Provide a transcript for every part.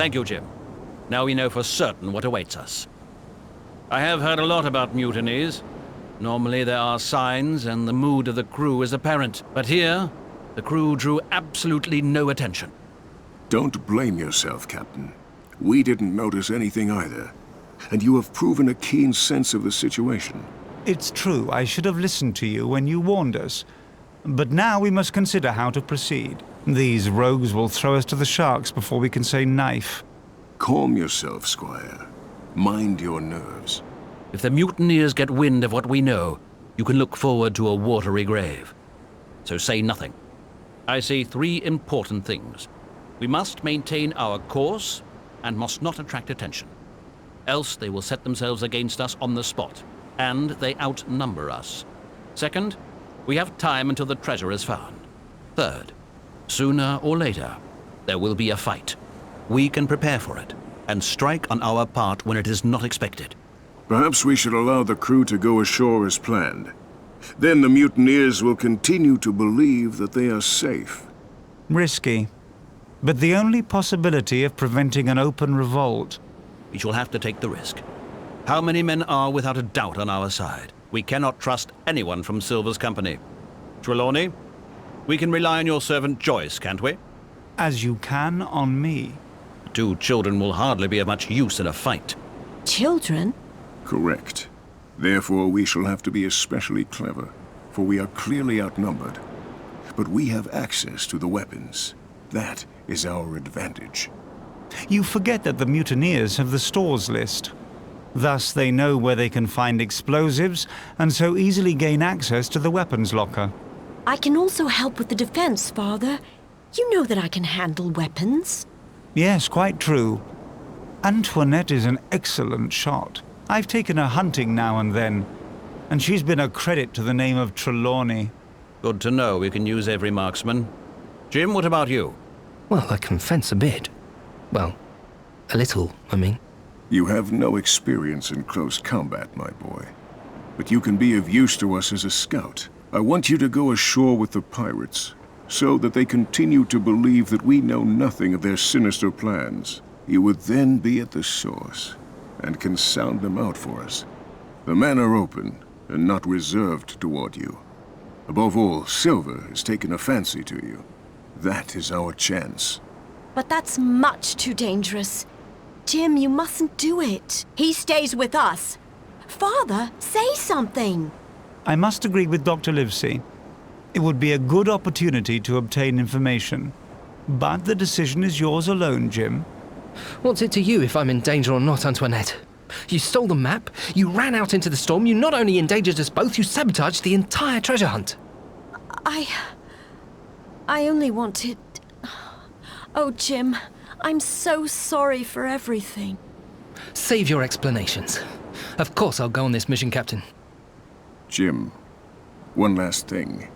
Thank you, Jim. Now we know for certain what awaits us. I have heard a lot about mutinies. Normally there are signs and the mood of the crew is apparent. But here, the crew drew absolutely no attention. Don't blame yourself, Captain. We didn't notice anything either. And you have proven a keen sense of the situation. It's true, I should have listened to you when you warned us. But now we must consider how to proceed. These rogues will throw us to the sharks before we can say knife. Calm yourself, Squire. Mind your nerves. If the mutineers get wind of what we know, you can look forward to a watery grave. So say nothing. I see 3 important things. We must maintain our course and must not attract attention. Else they will set themselves against us on the spot, and they outnumber us. Second, we have time until the treasure is found. Third, sooner or later, there will be a fight. We can prepare for it and strike on our part when it is not expected. Perhaps we should allow the crew to go ashore as planned. Then the mutineers will continue to believe that they are safe. Risky, but the only possibility of preventing an open revolt. We shall have to take the risk. How many men are without a doubt on our side? We cannot trust anyone from Silver's company. Trelawney, we can rely on your servant Joyce, can't we? As you can on me. 2 children will hardly be of much use in a fight. Children? Correct. Therefore, we shall have to be especially clever, for we are clearly outnumbered. But we have access to the weapons. That is our advantage. You forget that the mutineers have the stores list. Thus, they know where they can find explosives, and so easily gain access to the weapons locker. I can also help with the defense, Father. You know that I can handle weapons. Yes, quite true. Antoinette is an excellent shot. I've taken her hunting now and then, and she's been a credit to the name of Trelawney. Good to know we can use every marksman. Jim, what about you? Well, I can fence a bit. Well, a little, I mean. You have no experience in close combat, my boy. But you can be of use to us as a scout. I want you to go ashore with the pirates, so that they continue to believe that we know nothing of their sinister plans. You would then be at the source, and can sound them out for us. The men are open, and not reserved toward you. Above all, Silver has taken a fancy to you. That is our chance. But that's much too dangerous. Jim, you mustn't do it. He stays with us. Father, say something. I must agree with Dr. Livesey. It would be a good opportunity to obtain information. But the decision is yours alone, Jim. What's it to you if I'm in danger or not, Antoinette? You stole the map, you ran out into the storm, you not only endangered us both, you sabotaged the entire treasure hunt. I only wanted... Oh, Jim, I'm so sorry for everything. Save your explanations. Of course I'll go on this mission, Captain. Jim, one last thing.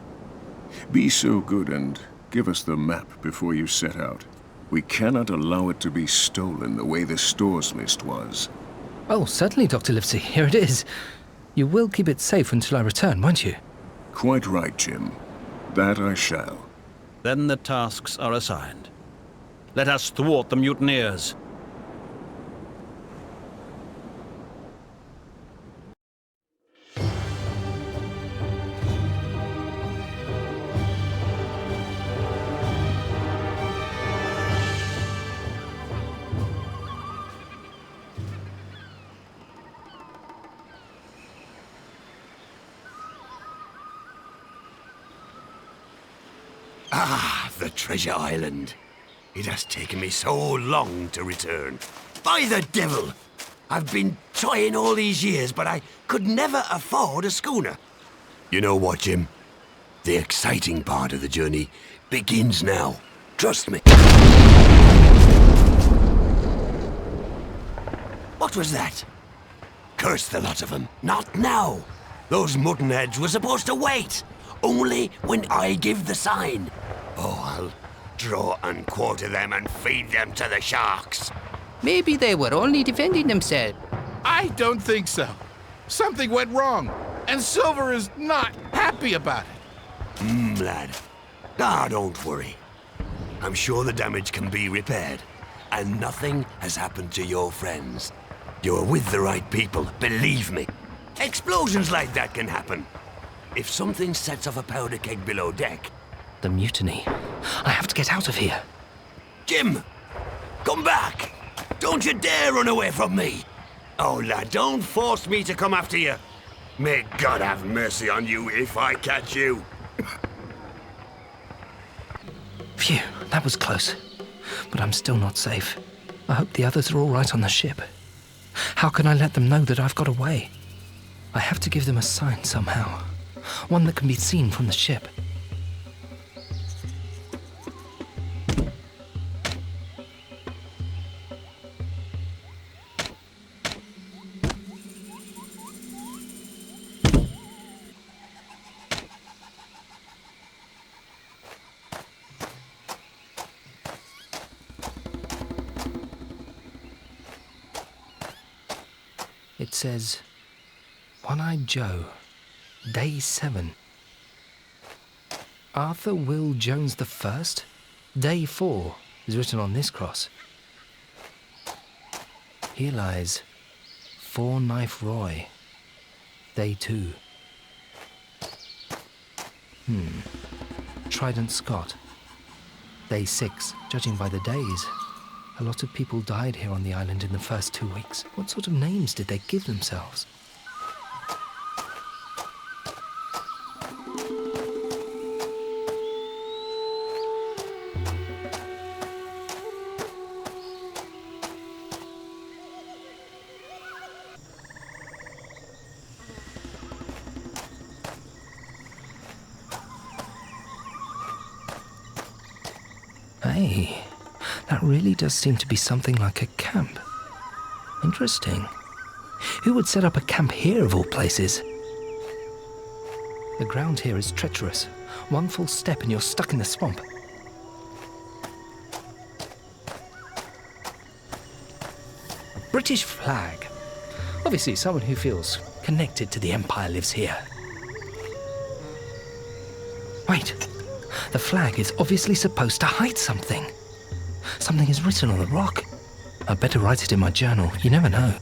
Be so good and give us the map before you set out. We cannot allow it to be stolen the way the stores list was. Oh, certainly, Dr. Livesey. Here it is. You will keep it safe until I return, won't you? Quite right, Jim. That I shall. Then the tasks are assigned. Let us thwart the mutineers. Ah, the treasure island. It has taken me so long to return. By the devil! I've been trying all these years, but I could never afford a schooner. You know what, Jim? The exciting part of the journey begins now. Trust me. What was that? Curse the lot of them. Not now. Those muttonheads were supposed to wait. Only when I give the sign. Oh, I'll draw and quarter them and feed them to the sharks. Maybe they were only defending themselves. I don't think so. Something went wrong, and Silver is not happy about it. Lad. Ah, don't worry. I'm sure the damage can be repaired. And nothing has happened to your friends. You're with the right people, believe me. Explosions like that can happen. If something sets off a powder keg below deck... The mutiny. I have to get out of here. Jim! Come back! Don't you dare run away from me! Oh, lad, don't force me to come after you. May God have mercy on you if I catch you. Phew, that was close. But I'm still not safe. I hope the others are all right on the ship. How can I let them know that I've got away? I have to give them a sign somehow. One that can be seen from the ship. It says, One-Eyed Joe, Day 7. Arthur Will Jones I, Day 4, is written on this cross. Here lies Four Knife Roy, Day 2. Trident Scott, Day 6, judging by the days. A lot of people died here on the island in the first 2 weeks. What sort of names did they give themselves? Hey, that really does seem to be something like a camp. Interesting. Who would set up a camp here of all places? The ground here is treacherous. One false step and you're stuck in the swamp. A British flag. Obviously someone who feels connected to the Empire lives here. Wait. The flag is obviously supposed to hide something. Something is written on the rock. I'd better write it in my journal. You never know.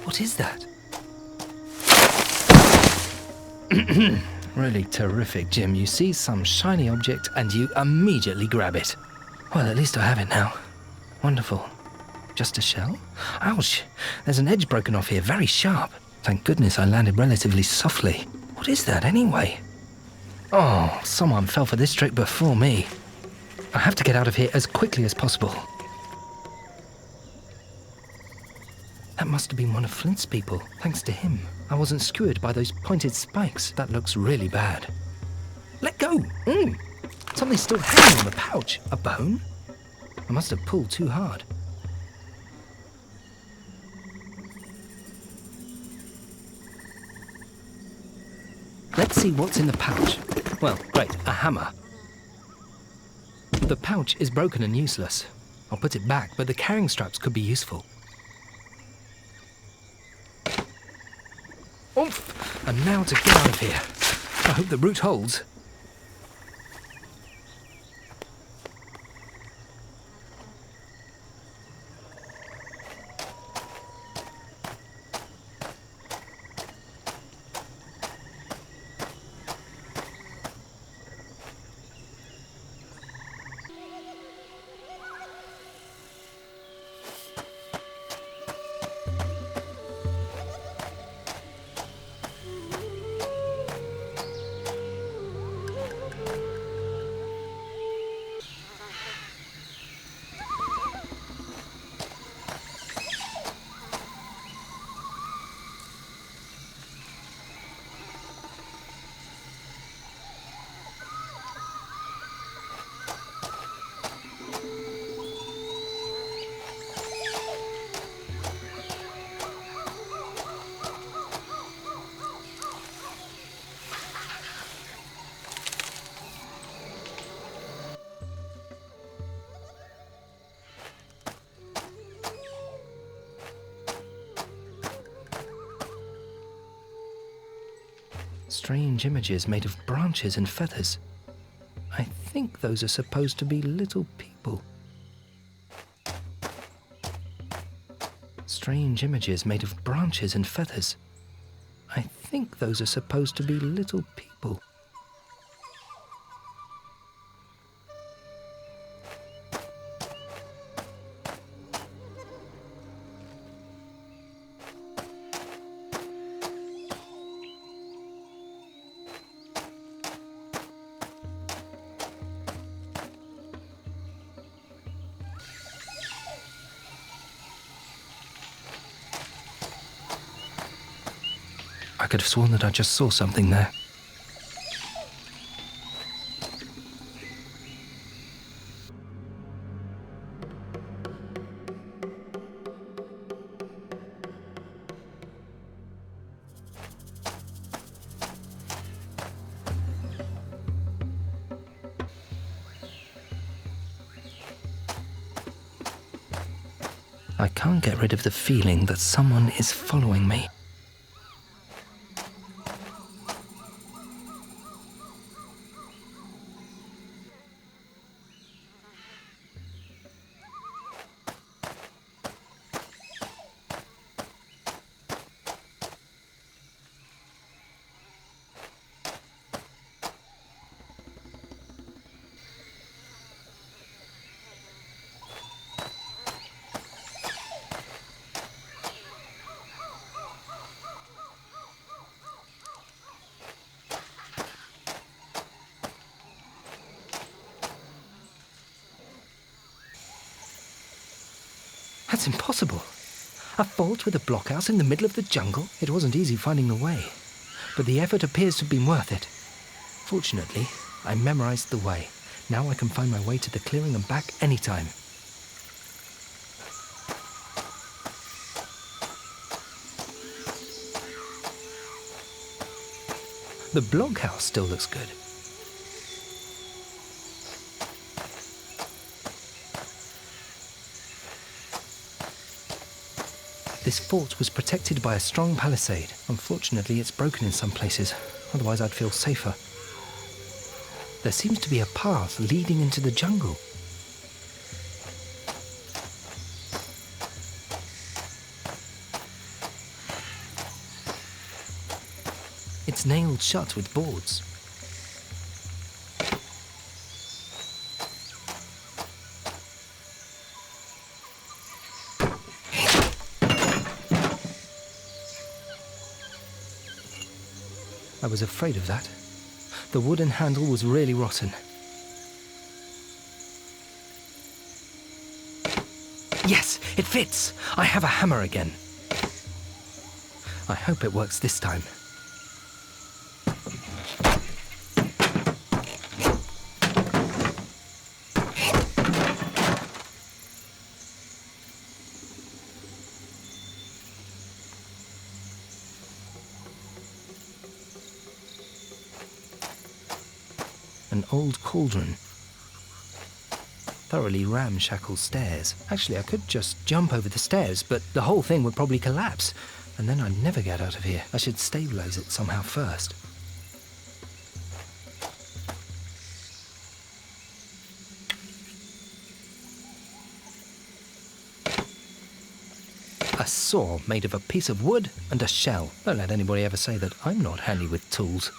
What is that? Really terrific, Jim. You see some shiny object and you immediately grab it. Well, at least I have it now. Wonderful. Just a shell? Ouch! There's an edge broken off here, very sharp. Thank goodness I landed relatively softly. What is that, anyway? Oh, someone fell for this trick before me. I have to get out of here as quickly as possible. That must have been one of Flint's people. Thanks to him, I wasn't skewered by those pointed spikes. That looks really bad. Let go! Something's still hanging on the pouch. A bone? I must have pulled too hard. Let's see what's in the pouch. Well, great, a hammer. The pouch is broken and useless. I'll put it back, but the carrying straps could be useful. Oomph! And now to get out of here. I hope the route holds. Strange images made of branches and feathers. I think those are supposed to be little people. Strange images made of branches and feathers. I think those are supposed to be little people. I could have sworn that I just saw something there. I can't get rid of the feeling that someone is following me. That's impossible. A fort with a blockhouse in the middle of the jungle? It wasn't easy finding the way, but the effort appears to have been worth it. Fortunately, I memorized the way. Now I can find my way to the clearing and back anytime. The blockhouse still looks good. This fort was protected by a strong palisade. Unfortunately, it's broken in some places, otherwise I'd feel safer. There seems to be a path leading into the jungle. It's nailed shut with boards. I was afraid of that. The wooden handle was really rotten. Yes, it fits! I have a hammer again. I hope it works this time. An old cauldron. Thoroughly ramshackle stairs. Actually, I could just jump over the stairs, but the whole thing would probably collapse, and then I'd never get out of here. I should stabilize it somehow first. A saw made of a piece of wood and a shell. Don't let anybody ever say that I'm not handy with tools.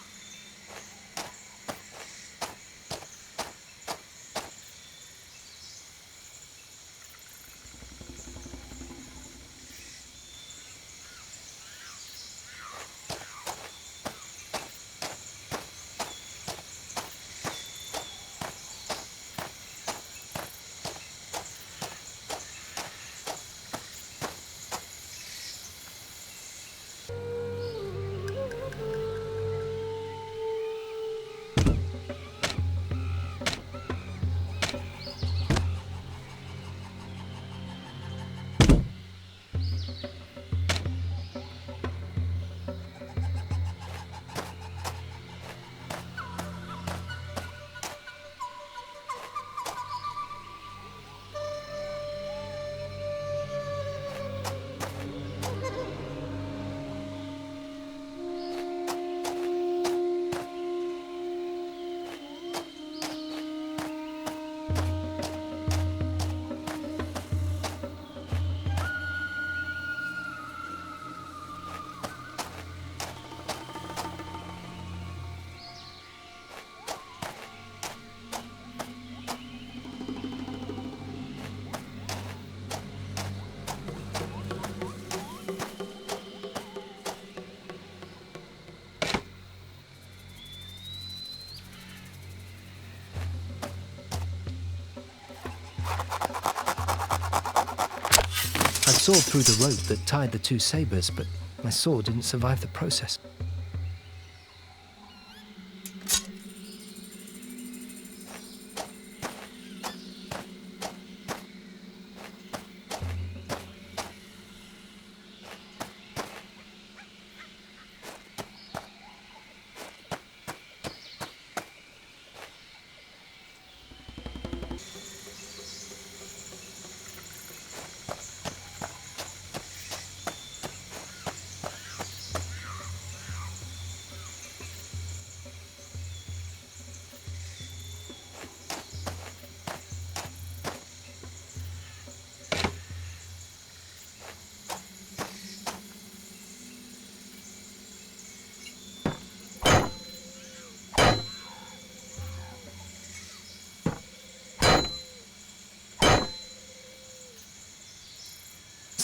sawed through the rope that tied the two sabers, but my sword didn't survive the process.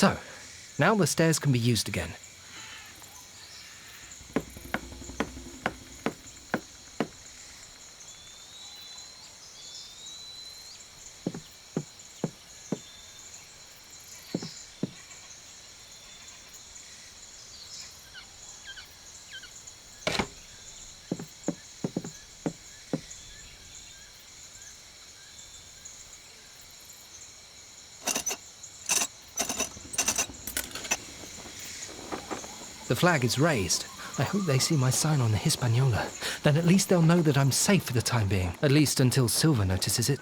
So, now the stairs can be used again. The flag is raised. I hope they see my sign on the Hispaniola. Then at least they'll know that I'm safe for the time being. At least until Silver notices it.